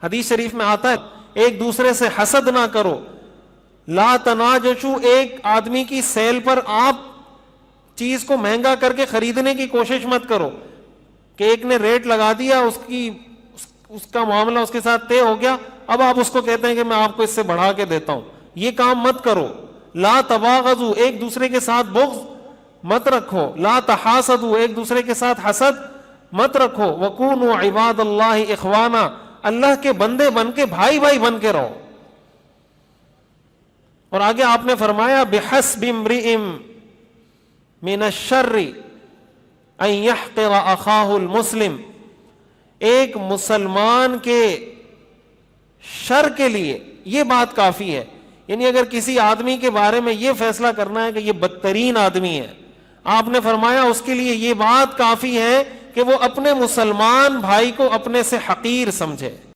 हदीस शरीफ में आता है, एक दूसरे से हसद ना करो। ला तनाजशु, एक आदमी की सेल पर आप चीज को महंगा करके खरीदने की कोशिश मत करो कि एक ने रेट लगा दिया, उसका मामला उसके साथ तय हो गया, अब आप उसको कहते हैं कि मैं आपको इससे बढ़ा के देता हूं। ये काम मत करो। ला तबागजू, एक दूसरे के साथ बुग़्ज़ मत रखो। ला तहासदू, एक दूसरे के साथ हसद मत रखो। वकूनु इबादल्लाहि इख्वाना, अल्लाह के बंदे बन के भाई भाई बन के रहो। और आगे आपने फरमाया बिहस्बि इम्रिइम मिनश्शर्रि अन यहक़िरा अखाहुल मुस्लिम, एक मुसलमान के शर के लिए ये बात काफी है। यानी अगर किसी आदमी के बारे में ये फैसला करना है कि ये बदतरीन आदमी है, आपने फरमाया उसके लिए ये बात काफी है कि वो अपने मुसलमान भाई को अपने से हकीर समझे।